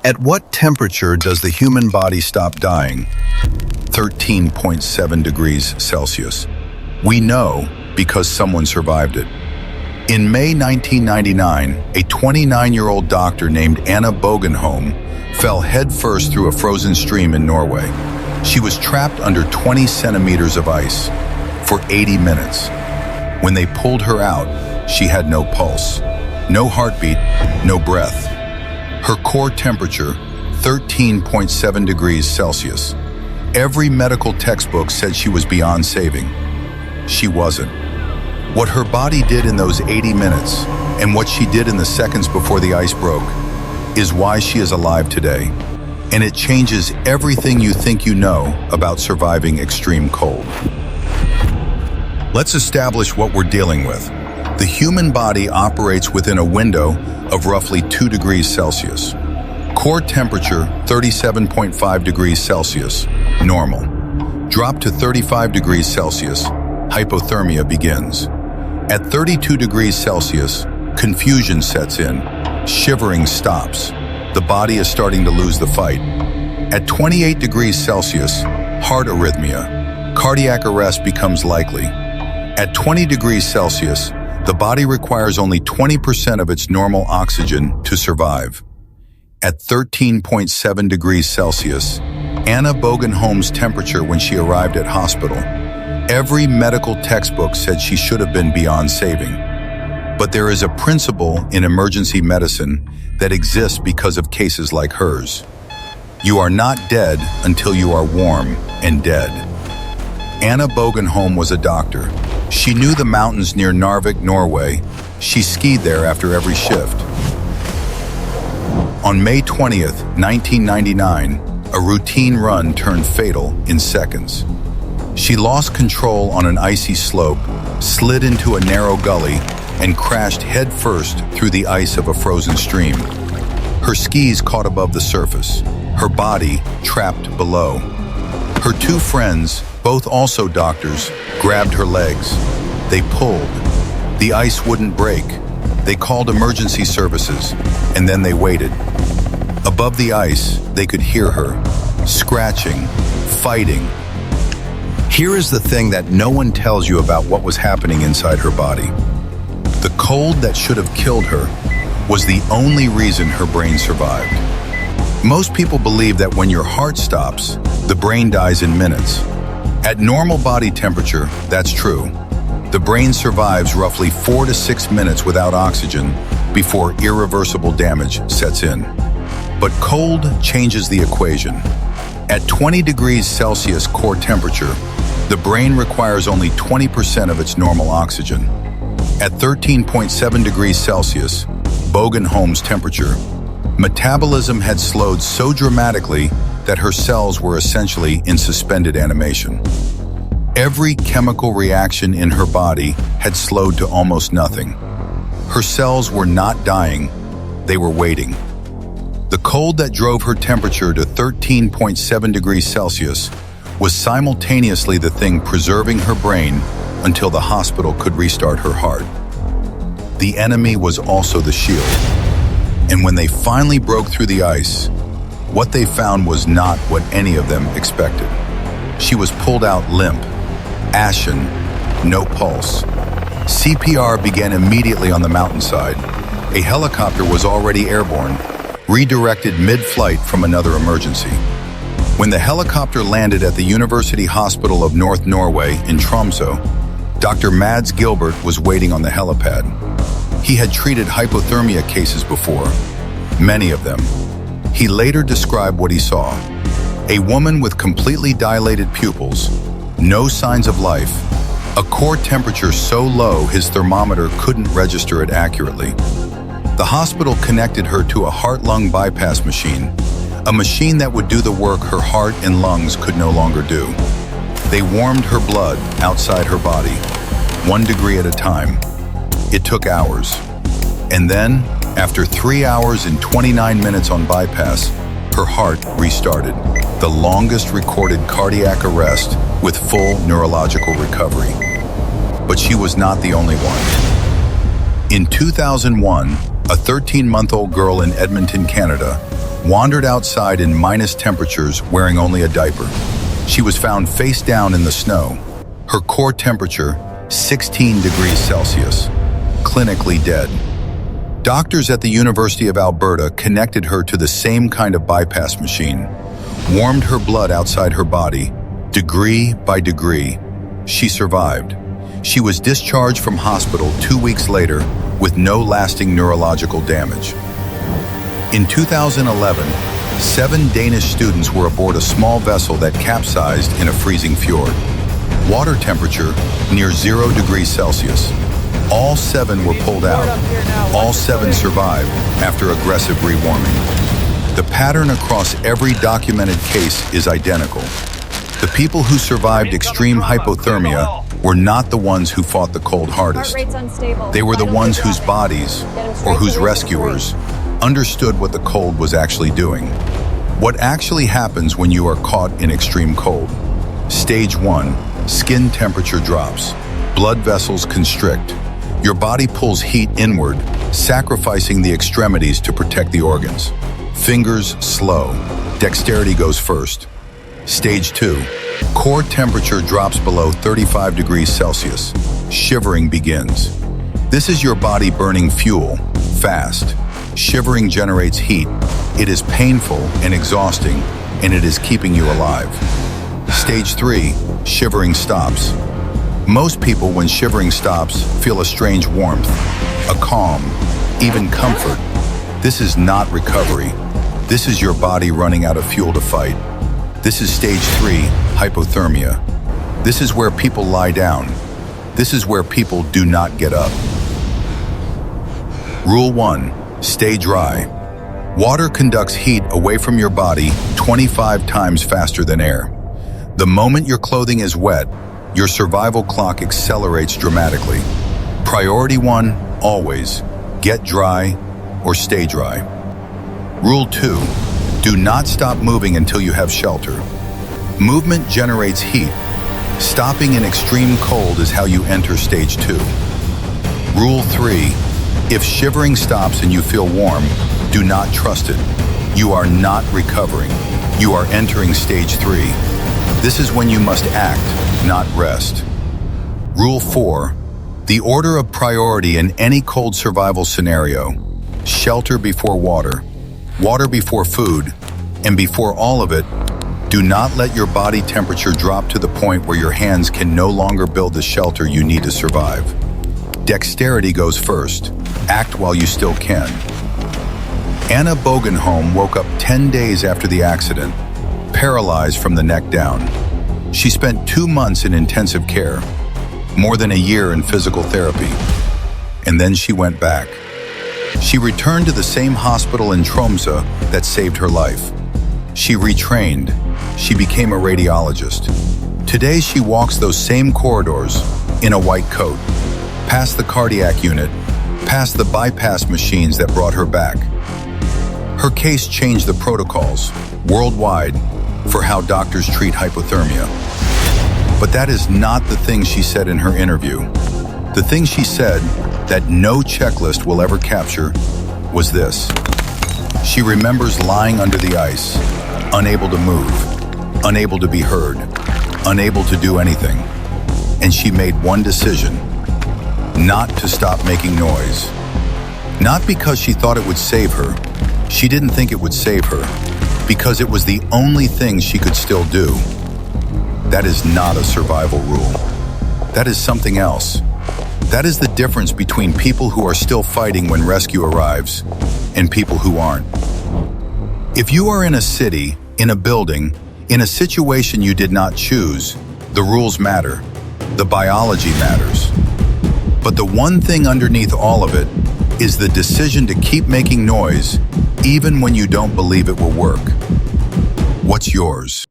At what temperature does the human body stop dying? 13.7 degrees Celsius. We know because someone survived it. In May 1999, a 29-year-old doctor named Anna Bågenholm fell headfirst through a frozen stream in Norway. She was trapped under 20 centimeters of ice for 80 minutes. When they pulled her out, she had no pulse, no heartbeat, no breath. Her core temperature, 13.7 degrees Celsius. Every medical textbook said she was beyond saving. She wasn't. What her body did in those 80 minutes and what she did in the seconds before the ice broke is why she is alive today. And it changes everything you think you know about surviving extreme cold. Let's establish what we're dealing with. The human body operates within a window of roughly 2 degrees Celsius. Core temperature, 37.5 degrees Celsius, normal. Drop to 35 degrees Celsius, hypothermia begins. At 32 degrees Celsius, confusion sets in. Shivering stops. The body is starting to lose the fight. At 28 degrees Celsius, heart arrhythmia. Cardiac arrest becomes likely. At 20 degrees Celsius, the body requires only 20% of its normal oxygen to survive. At 13.7 degrees Celsius, Anna Bågenholm's temperature when she arrived at hospital. Every medical textbook said she should have been beyond saving. But there is a principle in emergency medicine that exists because of cases like hers. You are not dead until you are warm and dead. Anna Bågenholm was a doctor. She knew the mountains near Narvik, Norway. She skied there after every shift. On May 20th, 1999, a routine run turned fatal in seconds. She lost control on an icy slope, slid into a narrow gully, and crashed headfirst through the ice of a frozen stream. Her skis caught above the surface, her body trapped below. Her two friends, both also doctors, grabbed her legs. They pulled. The ice wouldn't break. They called emergency services, and then they waited. Above the ice, they could hear her, scratching, fighting. Here is the thing that no one tells you about what was happening inside her body. The cold that should have killed her was the only reason her brain survived. Most people believe that when your heart stops, the brain dies in minutes. At normal body temperature, that's true. The brain survives roughly 4 to 6 minutes without oxygen before irreversible damage sets in. But cold changes the equation. At 20 degrees Celsius core temperature, the brain requires only 20% of its normal oxygen. At 13.7 degrees Celsius, Bågenholm's temperature, metabolism had slowed so dramatically that her cells were essentially in suspended animation. Every chemical reaction in her body had slowed to almost nothing. Her cells were not dying, they were waiting. The cold that drove her temperature to 13.7 degrees Celsius was simultaneously the thing preserving her brain until the hospital could restart her heart. The enemy was also the shield. And when they finally broke through the ice, what they found was not what any of them expected. She was pulled out limp, ashen, no pulse. CPR began immediately on the mountainside. A helicopter was already airborne, redirected mid-flight from another emergency. When the helicopter landed at the University Hospital of North Norway in Tromsø, Dr. Mads Gilbert was waiting on the helipad. He had treated hypothermia cases before, many of them. He later described what he saw. A woman with completely dilated pupils, no signs of life, a core temperature so low his thermometer couldn't register it accurately. The hospital connected her to a heart-lung bypass machine, a machine that would do the work her heart and lungs could no longer do. They warmed her blood outside her body, 1 degree at a time. It took hours. And then, after 3 hours and 29 minutes on bypass, her heart restarted, the longest recorded cardiac arrest with full neurological recovery. But she was not the only one. In 2001, a 13-month-old girl in Edmonton, Canada, wandered outside in minus temperatures wearing only a diaper. She was found face down in the snow. Her core temperature, 16 degrees Celsius, clinically dead. Doctors at the University of Alberta connected her to the same kind of bypass machine, warmed her blood outside her body, degree by degree. She survived. She was discharged from hospital 2 weeks later with no lasting neurological damage. In 2011, 7 Danish students were aboard a small vessel that capsized in a freezing fjord. Water temperature near 0 degrees Celsius. All 7 were pulled out. All 7 survived after aggressive rewarming. The pattern across every documented case is identical. The people who survived extreme hypothermia were not the ones who fought the cold hardest. They were the ones whose bodies, or whose rescuers, understood what the cold was actually doing. What actually happens when you are caught in extreme cold? Stage 1, skin temperature drops. Blood vessels constrict. Your body pulls heat inward, sacrificing the extremities to protect the organs. Fingers slow. Dexterity goes first. Stage 2, core temperature drops below 35 degrees Celsius. Shivering begins. This is your body burning fuel, fast. Shivering generates heat. It is painful and exhausting, and it is keeping you alive. Stage 3, shivering stops. Most people, when shivering stops, feel a strange warmth, a calm, even comfort. This is not recovery. This is your body running out of fuel to fight. This is stage 3, hypothermia. This is where people lie down. This is where people do not get up. Rule 1, stay dry. Water conducts heat away from your body 25 times faster than air. The moment your clothing is wet, your survival clock accelerates dramatically. Priority 1, always, get dry or stay dry. Rule 2, do not stop moving until you have shelter. Movement generates heat. Stopping in extreme cold is how you enter stage 2. Rule 3, if shivering stops and you feel warm, do not trust it. You are not recovering. You are entering stage 3. This is when you must act, not rest. Rule 4, the order of priority in any cold survival scenario: shelter before water, water before food, and before all of it, do not let your body temperature drop to the point where your hands can no longer build the shelter you need to survive. Dexterity goes first. Act while you still can. Anna Bågenholm woke up 10 days after the accident, paralyzed from the neck down. She spent 2 months in intensive care, more than a year in physical therapy, and then she went back. She returned to the same hospital in Tromsø that saved her life. She retrained. She became a radiologist. Today she walks those same corridors in a white coat, past the cardiac unit, past the bypass machines that brought her back. Her case changed the protocols worldwide for how doctors treat hypothermia. But that is not the thing she said in her interview. The thing she said that no checklist will ever capture was this. She remembers lying under the ice, unable to move, unable to be heard, unable to do anything. And she made one decision: not to stop making noise. Not because she thought it would save her. She didn't think it would save her, because it was the only thing she could still do. That is not a survival rule. That is something else. That is the difference between people who are still fighting when rescue arrives and people who aren't. If you are in a city, in a building, in a situation you did not choose, the rules matter. The biology matters. But the one thing underneath all of it is the decision to keep making noise even when you don't believe it will work. What's yours?